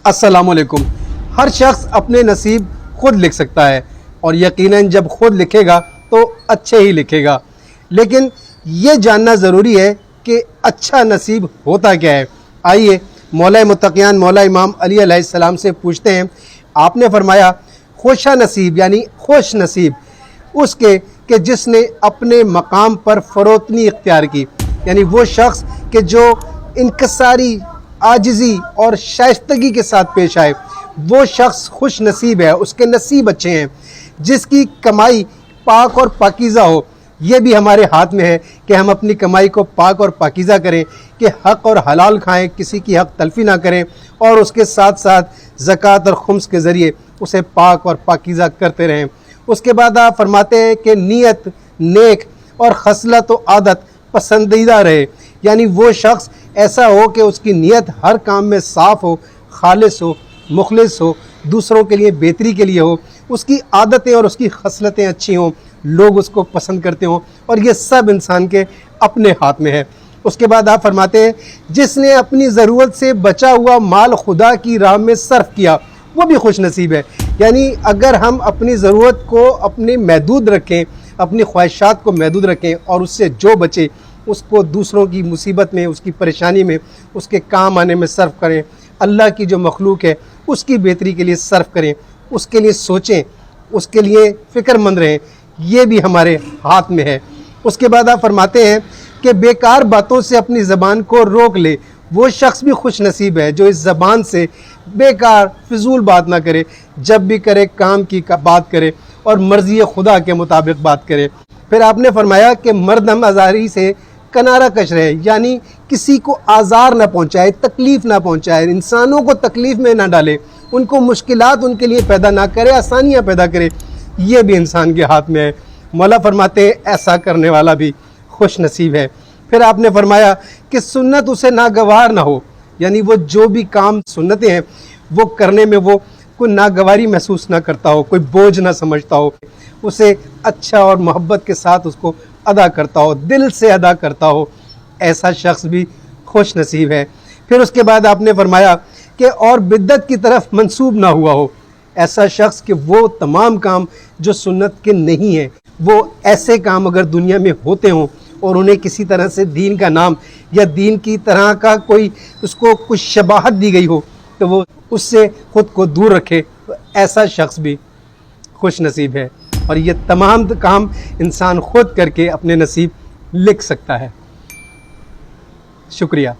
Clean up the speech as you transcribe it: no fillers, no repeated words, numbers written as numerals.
अस्सलामुअलैकुम। हर शख्स अपने नसीब खुद लिख सकता है और यकीनन जब खुद लिखेगा तो अच्छे ही लिखेगा, लेकिन ये जानना ज़रूरी है कि अच्छा नसीब होता क्या है। आइए मौला मुत्तक़ियान मौला इमाम अली अलैहिस्सलाम से पूछते हैं। आपने फरमाया खुशा नसीब यानी खुश नसीब उसके कि जिसने अपने मकाम पर फ़रोतनी इख्तियार की, यानी वो शख्स कि जो इनकसारी आजिज़ी और शाइस्तगी के साथ पेश आए, वो शख्स खुश नसीब है, उसके नसीब अच्छे हैं। जिसकी कमाई पाक और पाकीज़ा हो, ये भी हमारे हाथ में है कि हम अपनी कमाई को पाक और पाकीज़ा करें, कि हक़ और हलाल खाएं, किसी की हक़ तलफ़ी ना करें, और उसके साथ साथ ज़कात और खुम्स के ज़रिए उसे पाक और पाकीज़ा करते रहें। उसके बाद आप फरमाते हैं कि नीयत नेक और खसलत व आदत पसंदीदा रहे, यानी वो शख्स ऐसा हो कि उसकी नीयत हर काम में साफ़ हो, खालिस हो, मुखलिस हो, दूसरों के लिए बेहतरी के लिए हो, उसकी आदतें और उसकी खसलतें अच्छी हों, लोग उसको पसंद करते हों, और ये सब इंसान के अपने हाथ में है। उसके बाद आप फरमाते हैं जिसने अपनी ज़रूरत से बचा हुआ माल खुदा की राह में सर्फ किया, वो भी खुश नसीब है। यानी अगर हम अपनी ज़रूरत को अपनी महदूद रखें, अपनी ख्वाहिशात को महदूद रखें और उससे जो बचे उसको दूसरों की मुसीबत में, उसकी परेशानी में, उसके काम आने में सर्फ करें, अल्लाह की जो मखलूक है उसकी बेहतरी के लिए सर्फ करें, उसके लिए सोचें, उसके लिए फ़िक्रमंद रहें, ये भी हमारे हाथ में है। उसके बाद आप फरमाते हैं कि बेकार बातों से अपनी ज़बान को रोक ले, वो शख्स भी खुश नसीब है जो इस ज़बान से बेकार फिजूल बात ना करे, जब भी करे काम की बात करे और मर्ज़ी खुदा के मुताबिक बात करे। फिर आपने फरमाया कि मर्दम आज़ारी से किनारा कश रहे, यानी किसी को आज़ार ना पहुँचाए, तकलीफ़ ना पहुँचाए, इंसानों को तकलीफ़ में ना डाले, उनको मुश्किलात उनके लिए पैदा ना करे, आसानियाँ पैदा करे, ये भी इंसान के हाथ में है। मौला फरमाते हैं ऐसा करने वाला भी खुश नसीब है। फिर आपने फरमाया कि सुन्नत उसे नागवार ना हो, यानी वो जो भी काम सुन्नतें हैं वो करने में वो कोई नागवारी महसूस ना करता हो, कोई बोझ ना समझता हो, उसे अच्छा और मोहब्बत के साथ उसको अदा करता हो, दिल से अदा करता हो, ऐसा शख्स भी खुश नसीब है। फिर उसके बाद आपने फरमाया कि और बिद्दत की तरफ मंसूब ना हुआ हो, ऐसा शख्स कि वो तमाम काम जो सुन्नत के नहीं हैं, वो ऐसे काम अगर दुनिया में होते हों और उन्हें किसी तरह से दीन का नाम या दीन की तरह का कोई उसको कुछ शबाहत दी गई हो तो वो उससे ख़ुद को दूर रखे, तो ऐसा शख्स भी खुश नसीब है। और ये तमाम काम इंसान खुद करके अपने नसीब लिख सकता है। शुक्रिया।